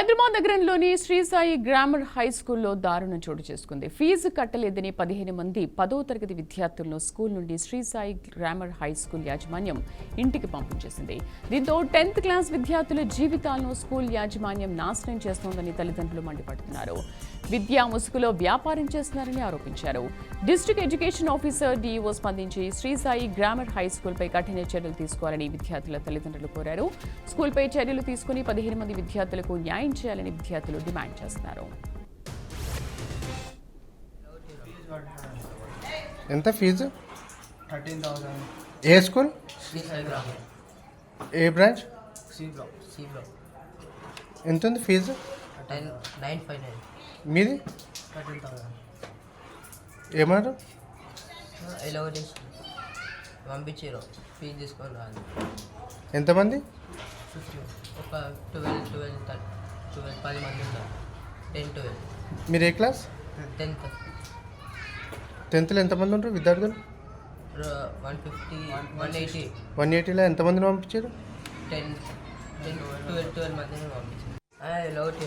హైదరాబాద్ నగరంలోని Shri Sai grammar high స్కూల్లో దారుణం చోటు చేసుకుంది. ఫీజు కట్టలేదని 15 మంది 10వ తరగతి విద్యార్థులను స్కూల్ నుండి Sri Sai grammar high school యాజమాన్యం ఇంటికి పంపించేసింది. దీంతో 10th క్లాస్ విద్యార్థుల జీవితాలను స్కూల్ యాజమాన్యం నాశనం చేస్తోందని తల్లిదండ్రులు మండిపడుతున్నారు. విద్యా ముసుగులో వ్యాపారం చేస్తున్నారని ఆరోపించారు. డిస్ట్రిక్ట్ ఎడ్యుకేషన్ ఆఫీసర్ డిఈఓ స్పందించి శ్రీ సాయి గ్రామర్ హై స్కూల్పై కఠిన చర్యలు తీసుకోవాలని విద్యార్థుల తల్లిదండ్రులు కోరారు. స్కూల్పై చర్యలు తీసుకుని 15 మంది విద్యార్థులకు న్యాయం చేయాలని విద్యార్థులు డిమాండ్ చేస్తున్నారు. ఎంత ఫీజు? 13,000. ఏ స్కూల్? ఏ బ్రాంచ్? ఎంత ఉంది ఫీజు? 959. మీది? 13,000. ఏమన్నారు? ఇలా పంపించారు, ఫీజు తీసుకొని రాదు. ఎంతమంది? 50. ఒక 12 10 మంది ఉన్నారు. 10, 12. మీరు ఏ క్లాస్? 10th. 10th ఎంతమంది ఉంటారు విద్యార్థులు? 150, 180. 180లో ఎంతమందిని పంపించారు? 10, 12 మందిని పంపించారు. ఇలా ఒకటి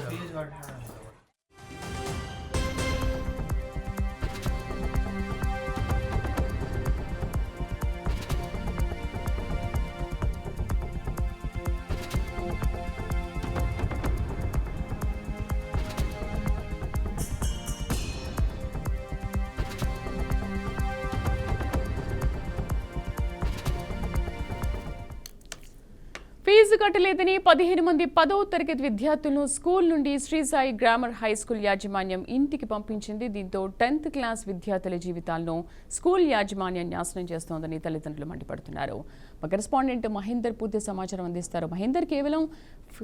ఫీజు కట్టలేదని 15 మంది 10వ తరగతి విద్యార్థులను స్కూల్ నుండి Sri Sai grammar high school యాజమాన్యం ఇంటికి పంపించింది. దీంతో 10th క్లాస్ విద్యార్థుల జీవితాలను స్కూల్ యాజమాన్యం నాశనం చేస్తోందని తల్లిదండ్రులు మండిపడుతున్నారు. మా కరెస్పాండెంట్ మహేందర్ పూర్తి సమాచారం అందిస్తారు. మహేందర్, కేవలం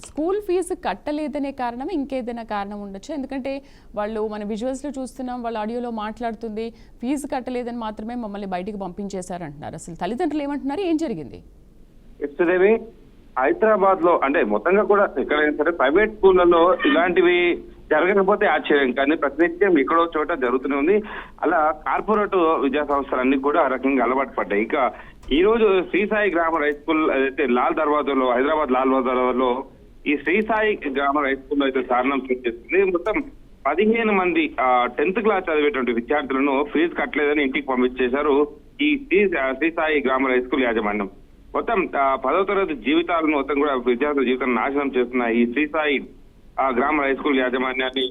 స్కూల్ ఫీజు కట్టలేదనే కారణం ఇంకేదైనా కారణం ఉండొచ్చు? ఎందుకంటే వాళ్ళు మన విజువల్స్లో చూస్తున్నాం, వాళ్ళ ఆడియోలో మాట్లాడుతుంది ఫీజు కట్టలేదని మాత్రమే మమ్మల్ని బయటికి పంపించేశారంటున్నారు. అసలు తల్లిదండ్రులు ఏమంటున్నారు, ఏం జరిగింది? హైదరాబాద్ లో అంటే మొత్తంగా కూడా ఎక్కడైనా సరే ప్రైవేట్ స్కూళ్లలో ఇలాంటివి జరగకపోతే ఆశ్చర్యం, కానీ ప్రతినిత్యం ఎక్కడో చోట జరుగుతూనే ఉంది. అలా కార్పొరేట్ విద్యా సంస్థలన్నీ కూడా ఆ రకంగా అలవాటు పడ్డాయి. ఇక ఈ రోజు Sri Sai grammar high school అయితే లాల్ దర్వాజాలో, హైదరాబాద్ లాల్ దర్వాజాలో ఈ శ్రీ సాయి గ్రామర్ హై స్కూల్లో అయితే దారుణం చేస్తుంది. మొత్తం 15 మంది 10th క్లాస్ చదివేటువంటి విద్యార్థులను ఫీజు కట్టలేదని ఇంటికి పంపించేశారు ఈ Sri Sai grammar high school యాజమాన్యం. మొత్తం 10వ తరగతి జీవితాలను మొత్తం కూడా విద్యార్థుల జీవితాలను నాశనం చేస్తున్న ఈ Sri Sai grammar high school యాజమాన్యాన్ని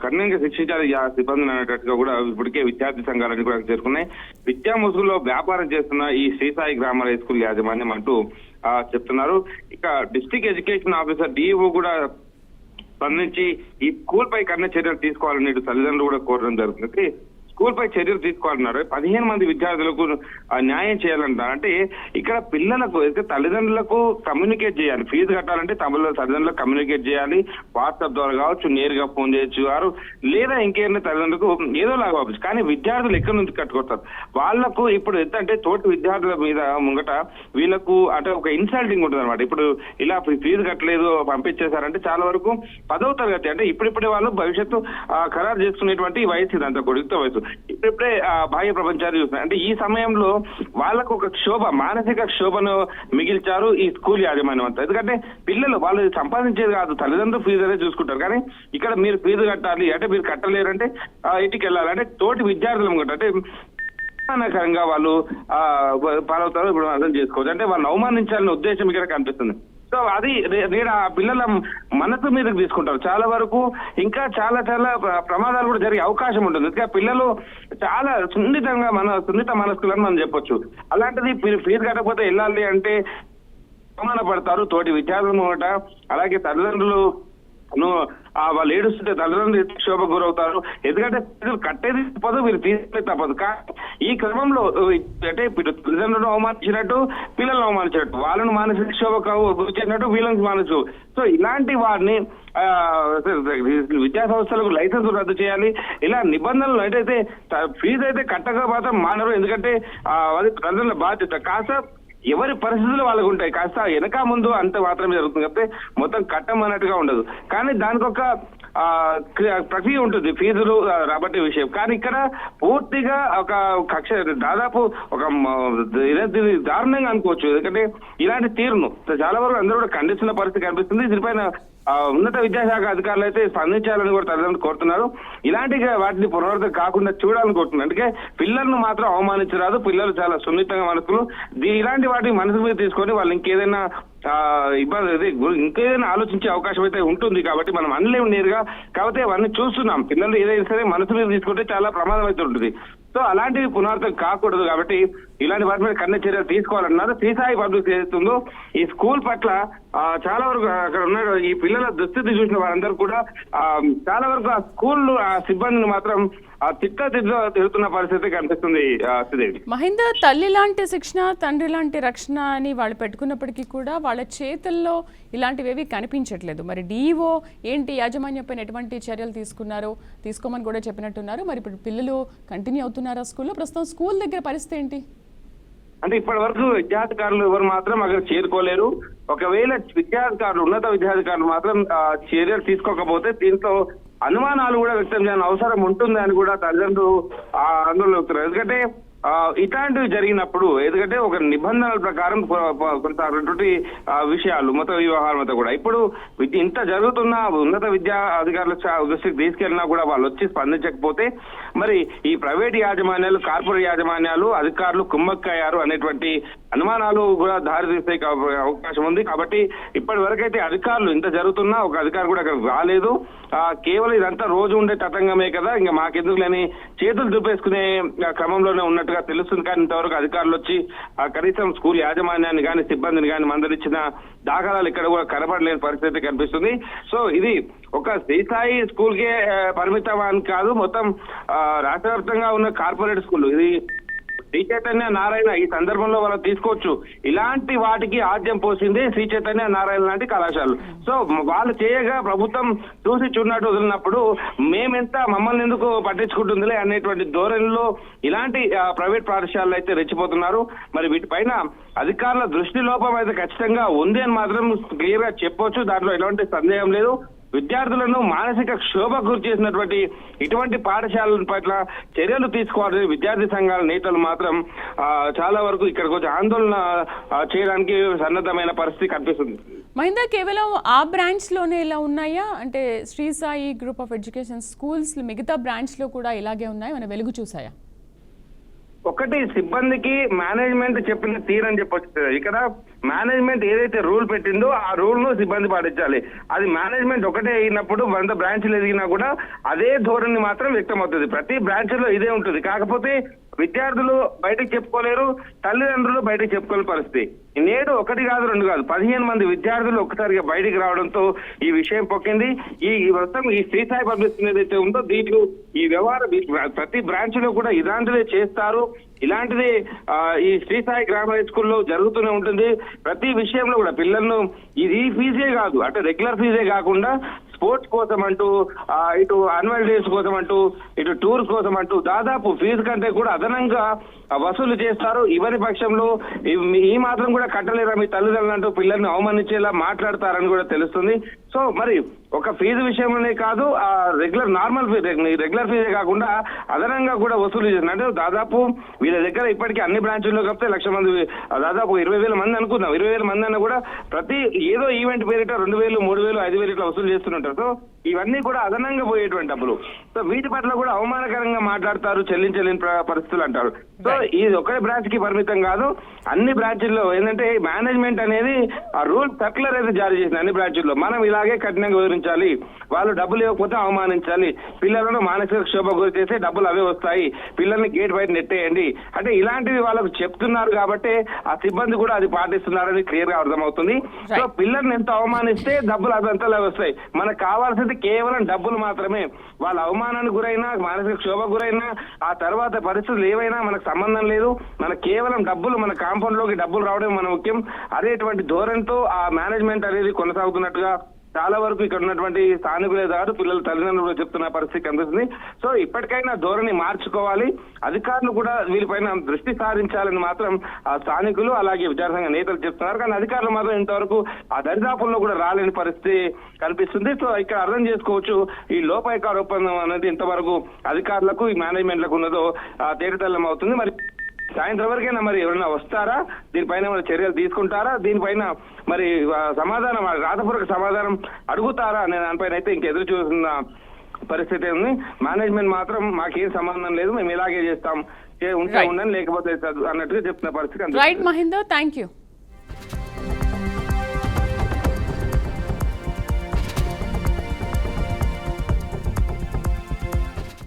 కఠినంగా శిక్షించాలి సిబ్బందిని అనేటట్టుగా కూడా ఇప్పటికే విద్యార్థి సంఘాలన్నీ కూడా చేరుకున్నాయి. విద్యా ముసుగులో వ్యాపారం చేస్తున్న ఈ Sri Sai grammar high school యాజమాన్యం అంటూ చెప్తున్నారు. ఇక డిస్ట్రిక్ట్ ఎడ్యుకేషన్ ఆఫీసర్ డిఈఓ కూడా స్పందించి ఈ స్కూల్ పై కన్నా చర్యలు తీసుకోవాలని తల్లిదండ్రులు కూడా కోరడం జరుగుతుంది. స్కూల్ పై చర్యలు తీసుకోవాలన్నారు. 15 మంది విద్యార్థులకు న్యాయం చేయాలంటారు. అంటే ఇక్కడ పిల్లలకు తల్లిదండ్రులకు కమ్యూనికేట్ చేయాలి. ఫీజు కట్టాలంటే తల్లిదండ్రులకు కమ్యూనికేట్ చేయాలి. వాట్సాప్ ద్వారా కావచ్చు, నేరుగా ఫోన్ చేయొచ్చు వారు, లేదా ఇంకేమైనా తల్లిదండ్రులకు ఏదో లాగా పంపించు. కానీ విద్యార్థులు ఎక్కడి నుంచి కట్టుకొస్తారు? వాళ్లకు ఇప్పుడు ఎంత అంటే తోటి విద్యార్థుల మీద ముంగట వీళ్ళకు అంటే ఒక ఇన్సల్టింగ్ ఉంటుంది అనమాట. ఇప్పుడు ఇలా ఫీజు కట్టలేదు పంపించేశారంటే చాలా వరకు 10వ తరగతి అంటే ఇప్పుడిప్పుడే వాళ్ళు భవిష్యత్తు ఖరారు చేసుకునేటువంటి వయసు, ఇదంతా కూడా యుక్త వయసు. ఇప్పుడిప్పుడే బాహ్య ప్రపంచాన్ని చూస్తున్నారు. అంటే ఈ సమయంలో వాళ్ళకు ఒక మానసిక క్షోభను మిగిల్చారు ఈ స్కూల్ యాజమాన్యం అంతా. ఎందుకంటే పిల్లలు వాళ్ళు సంపాదించేది కాదు, తల్లిదండ్రులు ఫీజు అనేది చూసుకుంటారు. కానీ ఇక్కడ మీరు ఫీజు కట్టాలి అంటే మీరు కట్టలేరంటే ఇంటికి వెళ్ళాలి అంటే తోటి విద్యార్థులు అంటే అవమానకరంగా వాళ్ళు పాలవుతారు. ఇప్పుడు అర్థం చేసుకోవచ్చు. అంటే వాళ్ళని అవమానించాలనే ఉద్దేశం ఇక్కడ కనిపిస్తుంది. సో అది నేను ఆ పిల్లల మనసు మీదకి తీసుకుంటారు. చాలా వరకు ఇంకా చాలా ప్రమాదాలు కూడా జరిగే అవకాశం ఉంటుంది. ఇంకా పిల్లలు చాలా సున్నిత మనస్కులని మనం చెప్పొచ్చు. అలాంటిది ఫీజు కట్టకపోతే వెళ్ళాలి అంటే అవమానపడతారు తోటి విద్యార్థుల ముంగట. అలాగే తల్లిదండ్రులు వాళ్ళు ఏడుస్తుంటే తల్లిదండ్రులు క్షోభకు గురవుతారు. ఎందుకంటే కట్టేది తప్పదు, మీరు తీసుకునే తప్పదు. కానీ ఈ క్రమంలో అంటే తల్లిదండ్రులను అవమానించినట్టు, పిల్లలను అవమానించినట్టు, వాళ్ళను మానసిక క్షోభకు గురించినట్టు వీళ్ళని మానసు. సో ఇలాంటి వారిని విద్యా సంస్థలకు లైసెన్స్ రద్దు చేయాలి. ఇలా నిబంధనలు అయితే ఫీజు అయితే కట్టకపోతే మానరు. ఎందుకంటే అది తల్లిదండ్రుల బాధ్యత. కాస్త ఎవరి పరిస్థితులు వాళ్ళకు ఉంటాయి. కాస్త వెనక ముందు అంత మాత్రమే జరుగుతుంది. కాబట్టి మొత్తం కట్టమన్నట్టుగా ఉండదు. కానీ దానికి ఒక ప్రక్రియ ఉంటుంది ఫీజులు రాబట్టే విషయం. కానీ ఇక్కడ పూర్తిగా ఒక కక్ష దాదాపు ఒక దారుణంగా అనుకోవచ్చు. ఎందుకంటే ఇలాంటి తీరును చాలా వరకు అందరూ కూడా ఖండిస్తున్న పరిస్థితి కనిపిస్తుంది. దీనిపైన ఉన్నత విద్యాశాఖ అధికారులు అయితే స్పందించాలని కూడా తల్లిదండ్రులు కోరుతున్నారు. ఇలాంటి వాటిని పునరావృతం కాకుండా చూడాలని కోరుతున్నారు. అందుకే పిల్లలను మాత్రం అవమానించరాదు. పిల్లలు చాలా సున్నితంగా మనసులు ఇలాంటి వాటిని మనసు మీద తీసుకొని వాళ్ళు ఇంకేదైనా ఇబ్బంది ఇంకేదైనా ఆలోచించే అవకాశం అయితే ఉంటుంది. కాబట్టి మనం అనలేము నేరుగా. కాబట్టి అవన్నీ చూస్తున్నాం. పిల్లలు ఏదైనా సరే మనసు మీద తీసుకుంటే చాలా ప్రమాదం అయితే ఉంటుంది. సో అలాంటివి పునరావృతం కాకూడదు. కాబట్టి ఇలాంటి వాటి మీద కఠిన చర్యలు తీసుకోవాలన్నారు. శ్రీసాయి పబ్లిక్ ఏదైతుందో ఈ స్కూల్ పట్ల చాలా వరకు అక్కడ ఉన్న ఈ పిల్లల దుస్థితి చూసిన వారందరూ కూడా చాలా వరకు ఆ స్కూల్ ఆ సిబ్బందిని మాత్రం తిరుగుతున్న పరిస్థితి కనిపిస్తుంది. శ్రీదేవి, మహేందర్, తల్లి లాంటి శిక్షణ, తండ్రి లాంటి రక్షణ అని వాళ్ళు పెట్టుకున్నప్పటికీ కూడా వాళ్ళ చేతుల్లో ఇలాంటివేవి కనిపించట్లేదు. మరి డిఈఓ ఏంటి యాజమాన్యం పైన ఎటువంటి చర్యలు తీసుకోమని కూడా చెప్పినట్టున్నారు. మరి ఇప్పుడు పిల్లలు కంటిన్యూ అవుతున్నారా స్కూల్లో? ప్రస్తుతం స్కూల్ దగ్గర పరిస్థితి ఏంటి? అంటే ఇప్పటి వరకు విద్యాధికారులు ఎవరు మాత్రం అక్కడ చేరుకోలేరు. ఒకవేళ విద్యాధికారులు ఉన్నత విద్యాధికారులు మాత్రం చర్యలు తీసుకోకపోతే దీంతో అనుమానాలు కూడా వ్యక్తం చేయాల్సిన అవసరం ఉంటుంది అని కూడా తల్లిదండ్రులు ఆందోళన చెబుతున్నారు. ఎందుకంటే ఇట్లాంటివి జరిగినప్పుడు ఎందుకంటే ఒక నిబంధనల ప్రకారం కొనసాగినటువంటి విషయాలు మొత్తం వ్యవహారం అంతా కూడా ఇప్పుడు ఇంత జరుగుతున్న ఉన్నత విద్యా అధికారుల దృష్టికి తీసుకెళ్ళినా కూడా వాళ్ళు వచ్చి స్పందించకపోతే మరి ఈ ప్రైవేట్ యాజమాన్యాలు, కార్పొరేట్ యాజమాన్యాలు, అధికారులు కుమ్మక్కయ్యారు అనేటువంటి అనుమానాలు కూడా దారితీసే అవకాశం ఉంది. కాబట్టి ఇప్పటి వరకైతే అధికారులు ఇంత జరుగుతున్నా ఒక అధికారి కూడా అక్కడ రాలేదు. కేవలం ఇదంతా రోజు ఉండే తతంగమే కదా, ఇంకా మాకెందుకు లేని చేతులు చూపేసుకునే క్రమంలోనే ఉన్నట్టుగా తెలుస్తుంది. కానీ ఇంతవరకు అధికారులు వచ్చి కనీసం స్కూల్ యాజమాన్యాన్ని కానీ సిబ్బందిని కానీ మందలిచ్చిన దాఖలాలు ఇక్కడ కూడా కనపడలేని పరిస్థితి కనిపిస్తుంది. సో ఇది ఒక శ్రీసాయి స్కూల్ కే పరిమితం అని కాదు, మొత్తం రాష్ట్ర వ్యాప్తంగా ఉన్న కార్పొరేట్ స్కూల్ ఇది శ్రీ చైతన్య నారాయణ ఈ సందర్భంలో వాళ్ళు తీసుకోవచ్చు. ఇలాంటి వాటికి ఆద్యం పోసింది శ్రీ చైతన్య నారాయణ లాంటి కళాశాలలు. సో వాళ్ళు చేయగా ప్రభుత్వం చూసి చూడనట్టు వదిలినప్పుడు మేమెంత మమ్మల్ని ఎందుకు పట్టించుకుంటుందిలే అనేటువంటి ధోరణిలో ఇలాంటి ప్రైవేట్ పాఠశాలలు అయితే రెచ్చిపోతున్నారు. మరి వీటిపైన అధికారుల దృష్టి లోపం అయితే ఖచ్చితంగా ఉంది అని మాత్రం క్లియర్ గా చెప్పొచ్చు. దాంట్లో ఎలాంటి సందేహం లేదు. విద్యార్థులను మానసిక క్షోభకు గురి చేసినటువంటి ఇటువంటి పాఠశాలల పట్ల చర్యలు తీసుకోవాలని విద్యార్థి సంఘాల నేతలు మాత్రం చాలా వరకు ఇక్కడికి వచ్చి ఆందోళన చేయడానికి సన్నద్ధమైన పరిస్థితి కనిపిస్తుంది. మహేందర్, కేవలం ఆ బ్రాంచ్ లోనే ఇలా ఉన్నాయా? అంటే Sri Sai group of education schools మిగతా బ్రాంచ్ లో కూడా ఇలాగే ఉన్నాయా? మన వెలుగు చూసాయా? ఒకటి సిబ్బందికి మేనేజ్మెంట్ చెప్పిన తీరని చెప్పొచ్చు. ఇక్కడ మేనేజ్మెంట్ ఏదైతే రూల్ పెట్టిందో ఆ రూల్ ను సిబ్బంది పాటించాలి. అది మేనేజ్మెంట్ ఒకటే అయినప్పుడు 100 బ్రాంచ్లు ఎదిగినా కూడా అదే ధోరణి మాత్రం వ్యక్తం అవుతుంది. ప్రతి బ్రాంచ్ లో ఇదే ఉంటుంది. కాకపోతే విద్యార్థులు బయటకు చెప్పుకోలేరు, తల్లిదండ్రులు బయటకు చెప్పుకోలేని పరిస్థితి. నేడు 1 కాదు 2 కాదు 15 మంది విద్యార్థులు ఒక్కసారిగా బయటికి రావడంతో ఈ విషయం పొక్కింది. ఈ మొత్తం ఈ శ్రీసాయి పబ్లిక్ ఏదైతే ఉందో దీంట్లో ఈ వ్యవహారం ప్రతి బ్రాంచ్ లో కూడా ఇలాంటిదే చేస్తారు. ఇలాంటిది ఈ శ్రీసాయి గ్రామర్ హై స్కూల్లో జరుగుతూనే ఉంటుంది. ప్రతి విషయంలో కూడా పిల్లలను ఇది ఫీజే కాదు, అంటే రెగ్యులర్ ఫీజే కాకుండా స్పోర్ట్స్ కోసం అంటూ, ఇటు యాన్యువల్ డేస్ కోసం అంటూ, ఇటు టూర్స్ కోసం అంటూ దాదాపు ఫీజు కంటే కూడా అదనంగా వసూలు చేస్తారు. ఇవరి పక్షంలో ఈ మాత్రం కూడా కట్టలేరా మీ తల్లిదండ్రులు అంటూ పిల్లల్ని అవమానించేలా మాట్లాడతారని కూడా తెలుస్తుంది. సో మరి ఒక ఫీజు విషయంలోనే కాదు, ఆ రెగ్యులర్ నార్మల్ రెగ్యులర్ ఫీజే కాకుండా అదనంగా కూడా వసూలు చేస్తున్నారు. అంటే దాదాపు వీళ్ళ దగ్గర ఇప్పటికీ అన్ని బ్రాంచుల్లో కలిపితే 1,00,000 మంది, దాదాపు 20,000 మంది అనుకుందాం. 20,000 మంది అన్న కూడా ప్రతి ఏదో ఈవెంట్ పేరిట 2,000, 3,000, 5,000 ఇట్లా వసూలు చేస్తుంటారు. సో ఇవన్నీ కూడా అదనంగా పోయేటువంటి డబ్బులు. సో వీటి పట్ల కూడా అవమానకరంగా మాట్లాడతారు, చెల్లించలేని పరిస్థితులు అంటారు. సో ఇది ఒకే బ్రాంచ్ కి పరిమితం కాదు, అన్ని బ్రాంచ్ల్లో ఏంటంటే మేనేజ్మెంట్ అనేది ఆ రూల్ సర్క్యులర్ అయితే జారీ చేసింది అన్ని బ్రాంచ్ల్లో. మనం ఇలాగే కఠినంగా వివరించాలి, వాళ్ళు డబ్బులు ఇవ్వకపోతే అవమానించాలి, పిల్లలను మానసిక క్షోభ గురి చేస్తే డబ్బులు అవే వస్తాయి, పిల్లల్ని గేట్ బయట నెట్టేయండి అంటే ఇలాంటివి వాళ్ళకు చెప్తున్నారు. కాబట్టి ఆ సిబ్బంది కూడా అది పాటిస్తున్నారని క్లియర్ గా అర్థమవుతుంది. సో పిల్లల్ని ఎంత అవమానిస్తే డబ్బులు అదంతలా వస్తాయి. మనకు కావాల్సింది కేవలం డబ్బులు మాత్రమే. వాళ్ళ అవమానానికి గురైనా, మానసిక క్షోభ గురైనా, ఆ తర్వాత పరిస్థితులు ఏవైనా మనకు సంబంధం లేదు. మనకు కేవలం డబ్బులు, మన కాంపౌండ్ లోకి డబ్బులు రావడం మన ముఖ్యం. అదేటువంటి ధోరణితో ఆ మేనేజ్మెంట్ అనేది కొనసాగుతున్నట్టుగా చాలా వరకు ఇక్కడ ఉన్నటువంటి స్థానికులే కాదు పిల్లల తల్లిదండ్రులు చెప్తున్న పరిస్థితి కనిపిస్తుంది. సో ఇప్పటికైనా ధోరణి మార్చుకోవాలి, అధికారులు కూడా వీళ్ళపైన దృష్టి సారించాలని మాత్రం ఆ స్థానికులు అలాగే విద్యార్థి నేతలు చెప్తున్నారు. కానీ అధికారులు మాత్రం ఇంతవరకు ఆ దరిదాపుల్లో కూడా రాలేని పరిస్థితి కనిపిస్తుంది. సో ఇక్కడ అర్థం చేసుకోవచ్చు ఈ లోపాయకార ఒప్పందం అనేది ఇంతవరకు అధికారులకు ఈ మేనేజ్మెంట్లకు ఉన్నదో తేటతెల్లం అవుతుంది. మరి సాయంత్రం వరకైనా మరి ఎవరైనా వస్తారా, దీనిపైన మరి చర్యలు తీసుకుంటారా, దీనిపైన మరి సమాధానం రాతపూర్వక సమాధానం అడుగుతారా అనే దానిపైన అయితే ఇంక ఎదురు చూస్తున్న పరిస్థితి ఉంది. మేనేజ్మెంట్ మాత్రం మాకేం సంబంధం లేదు, మేము ఇలాగే చేస్తాం, ఉంటే ఉండండి లేకపోతే అన్నట్టుగా చెప్తున్న పరిస్థితి. Right Mahender, thank you.